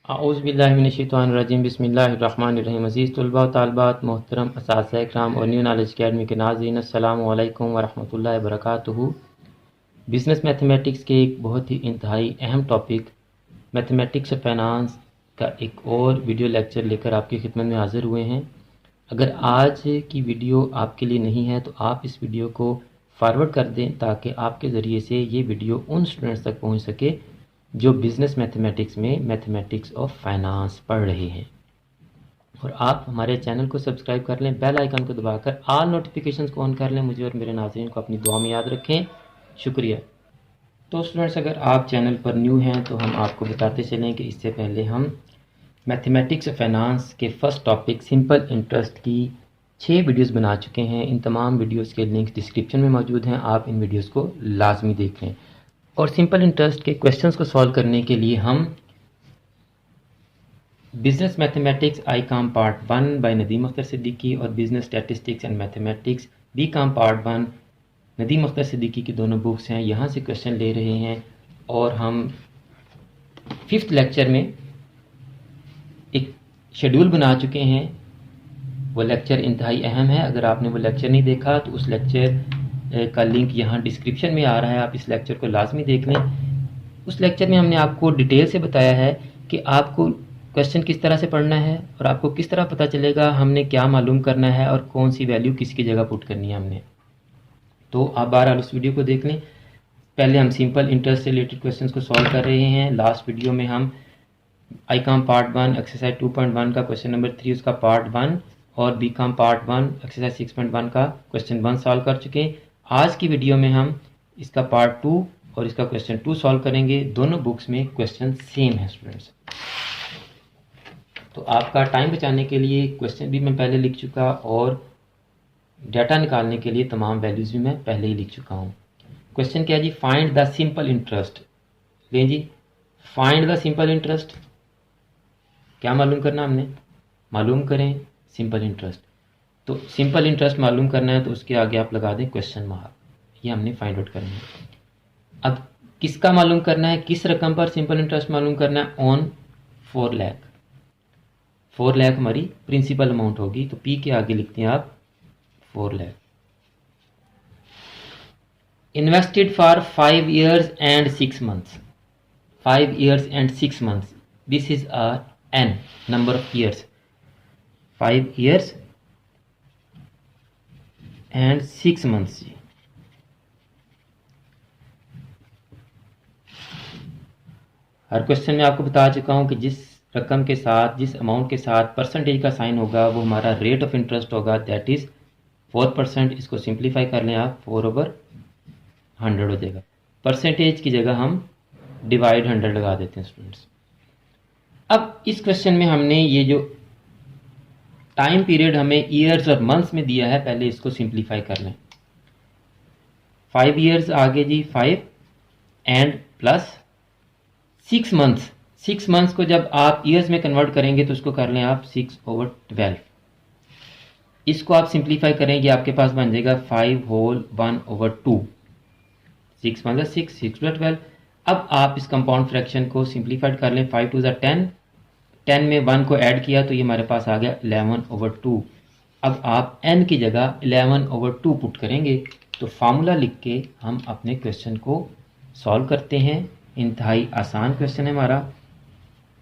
औज़ुबिल्लाहिमिनश्शैतानिर्रजीम बिस्मिल्लाहिर्रहमानिर्रहीम। अज़ीज़ तलबा व तालिबात, मोहतरम असातिज़ा इकराम और न्यू नॉलेज अकेडमी के नाज़रीन, अस्सलामु अलैकुम व रहमतुल्लाहि व बरकातुहू। बिज़नेस मैथमेटिक्स के एक बहुत ही इंतहाई अहम टॉपिक मैथमेटिक्स ऑफ फाइनेंस का एक और वीडियो लेक्चर लेकर आपकी खिदमत में हाज़िर हुए हैं। अगर आज की वीडियो आपके लिए नहीं है तो आप इस वीडियो को फॉरवर्ड कर दें ताकि आपके ज़रिए से ये वीडियो उन स्टूडेंट्स तक पहुँच सके जो बिज़नेस मैथमेटिक्स में मैथमेटिक्स ऑफ फाइनेंस पढ़ रहे हैं। और आप हमारे चैनल को सब्सक्राइब कर लें, बेल आइकन को दबाकर ऑल नोटिफिकेशंस को ऑन कर लें। मुझे और मेरे नाज़रीन को अपनी दुआ में याद रखें। शुक्रिया। तो स्टूडेंट्स, अगर आप चैनल पर न्यू हैं तो हम आपको बताते चलें कि इससे पहले हम मैथमेटिक्स ऑफ फाइनेंस के फर्स्ट टॉपिक सिंपल इंटरेस्ट की 6 वीडियोस बना चुके हैं। इन तमाम वीडियोस के लिंक्स डिस्क्रिप्शन में मौजूद हैं, आप इन वीडियोस को लाजमी देखें। और सिंपल इंटरेस्ट के क्वेश्चंस को सॉल्व करने के लिए हम business mathematics I com part 1 by Nadeem Akhtar Siddiqui और business statistics and mathematics B com part 1 Nadeem Akhtar Siddiqui की दोनों बुक्स हैं, यहाँ से क्वेश्चन ले रहे हैं। और हम 5th लेक्चर में एक शेड्यूल बना चुके हैं। वो लेक्चर इंतहाई अहम है। अगर आपने वो लेक्चर नहीं देखा तो उस लेक्चर का लिंक यहाँ डिस्क्रिप्शन में आ रहा है, आप इस लेक्चर को लाजमी देख लें। उस लेक्चर में हमने आपको डिटेल से बताया है कि आपको क्वेश्चन किस तरह से पढ़ना है और आपको किस तरह पता चलेगा हमने क्या मालूम करना है और कौन सी वैल्यू किसकी जगह पुट करनी है हमने। तो आप बहरहाल उस वीडियो को देख लें। पहले हम सिंपल इंटरेस्ट से रिलेटेड क्वेश्चन को सॉल्व कर रहे हैं। लास्ट वीडियो में हम आई काम पार्ट 1 एक्सरसाइज 2.1 का क्वेश्चन नंबर 3 उसका पार्ट 1 और बी काम पार्ट 1 एक्सरसाइज 6.1 का क्वेश्चन 1 सॉल्व कर चुके हैं। आज की वीडियो में हम इसका पार्ट 2 और इसका क्वेश्चन 2 सॉल्व करेंगे। दोनों बुक्स में क्वेश्चन सेम है स्टूडेंट्स। तो आपका टाइम बचाने के लिए क्वेश्चन भी मैं पहले लिख चुका और डाटा निकालने के लिए तमाम वैल्यूज़ भी मैं पहले ही लिख चुका हूँ। क्वेश्चन क्या है जी? Find the simple interest. लें जी, फाइंड द सिंपल इंटरेस्ट। क्या मालूम करना हमने? मालूम करें सिंपल इंटरेस्ट। तो सिंपल इंटरेस्ट मालूम करना है तो उसके आगे आप लगा दें क्वेश्चन मार्क। ये हमने फाइंड आउट करना है। अब किसका मालूम करना है? किस रकम पर सिंपल इंटरेस्ट मालूम करना है? ऑन 4 लाख। 4 लाख हमारी प्रिंसिपल अमाउंट होगी, तो पी के आगे लिखते हैं आप 4 lakh. Invested for 5 years and 6 months। 5 years and 6 months। This is a n number of years। 5 years and 6 months। Her question में आपको बता चुका हूं कि जिस रकम के साथ, जिस अमाउंट के साथ परसेंटेज का साइन होगा वो हमारा रेट ऑफ इंटरेस्ट होगा, दैट इज 4%। इसको सिंप्लीफाई कर लें आप, 4/100 हो जाएगा। परसेंटेज की जगह हम डिवाइड 100 लगा देते हैं स्टूडेंट्स। अब इस क्वेश्चन में हमने ये जो टाइम पीरियड हमें ईयर्स और मंथ्स में दिया है, पहले इसको सिंप्लीफाई कर लें। 5 years आगे जी 5 एंड प्लस 6 months। 6 months को जब आप ईयर्स में कन्वर्ट करेंगे तो उसको कर लें आप 6/12। इसको आप सिंप्लीफाई करेंगे, आपके पास बन जाएगा 5 whole 1/2। 6 1 6, 6/12। अब आप इस कंपाउंड फ्रैक्शन को सिंप्लीफाइड कर लें। 5 2 10, 10 में 1 को ऐड किया तो ये हमारे पास आ गया 11/2। अब आप n की जगह 11/2 पुट करेंगे तो फार्मूला लिख के हम अपने क्वेश्चन को सॉल्व करते हैं। इंतहाई आसान क्वेश्चन है हमारा।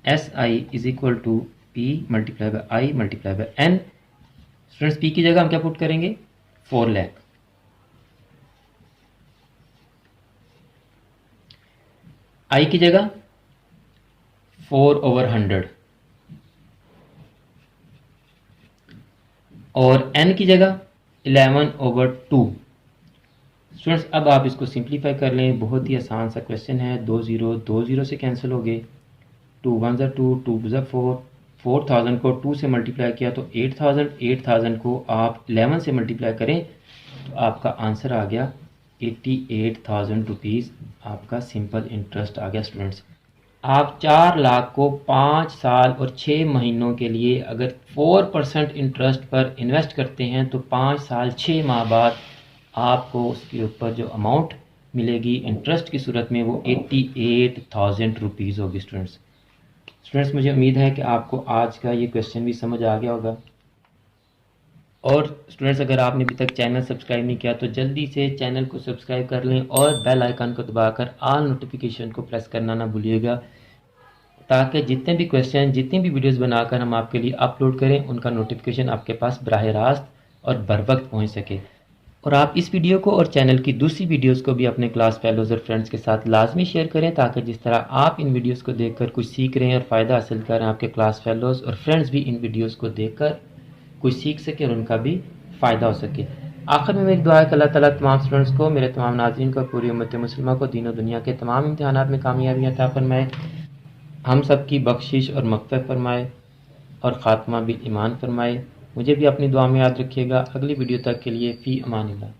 SI is equal to P multiply by I multiply by N। Students, P की जगह हम क्या पुट करेंगे? 4 लाख। I की जगह 4/100 और n की जगह 11/2। स्टूडेंट्स, अब आप इसको सिंप्लीफाई कर लें। बहुत ही आसान सा क्वेश्चन है। 2 0 से कैंसिल हो गए। 2 1 2, 2 2 4। 4000 को 2 से मल्टीप्लाई किया तो 8000। 8000 को आप 11 से मल्टीप्लाई करें तो आपका आंसर आ गया 88,000 रुपीज़। आपका सिंपल इंटरेस्ट आ गया। स्टूडेंट्स, आप 4 लाख को 5 साल और 6 महीनों के लिए अगर 4% इंटरेस्ट पर इन्वेस्ट करते हैं तो 5 साल 6 माह बाद आपको उसके ऊपर जो अमाउंट मिलेगी इंटरेस्ट की सूरत में वो 88,000 रुपीज़ होगी। स्टूडेंट्स, स्टूडेंट्स, मुझे उम्मीद है कि आपको आज का ये क्वेश्चन भी समझ आ गया होगा। और स्टूडेंट्स, अगर आपने अभी तक चैनल सब्सक्राइब नहीं किया तो जल्दी से चैनल को सब्सक्राइब कर लें और बेल आइकन को दबाकर ऑल नोटिफिकेशन को प्रेस करना ना भूलिएगा, ताकि जितने भी क्वेश्चन, जितनी भी वीडियोस बनाकर हम आपके लिए अपलोड करें, उनका नोटिफिकेशन आपके पास बराह रास्त और बर वक्त पहुँच सके। और आप इस वीडियो को और चैनल की दूसरी वीडियोस को भी अपने क्लास फेलोज़ और फ्रेंड्स के साथ लाजमी शेयर करें, ताकि जिस तरह आप इन वीडियोस को देखकर कुछ सीख रहे हैं और फ़ायदा हासिल कर रहे हैं, आपके क्लास फेलोज़ और फ्रेंड्स भी इन वीडियोस को देखकर कुछ सीख सके और उनका भी फ़ायदा हो सके। आखिर में मेरी दुआ है कि अल्लाह ताला तमाम स्टूडेंट्स को, मेरे तमाम नाज़रीन को, पूरी उम्मत मुस्लिमा को दीन और दुनिया के तमाम इम्तिहानात में कामयाबी अता फरमाए, हम सब की बख्शिश और मग़फ़िरत फरमाए और ख़ात्मा बिल ईमान फरमाए। मुझे भी अपनी दुआ में याद रखिएगा। अगली वीडियो तक के लिए फ़ी अमानिल्लाह।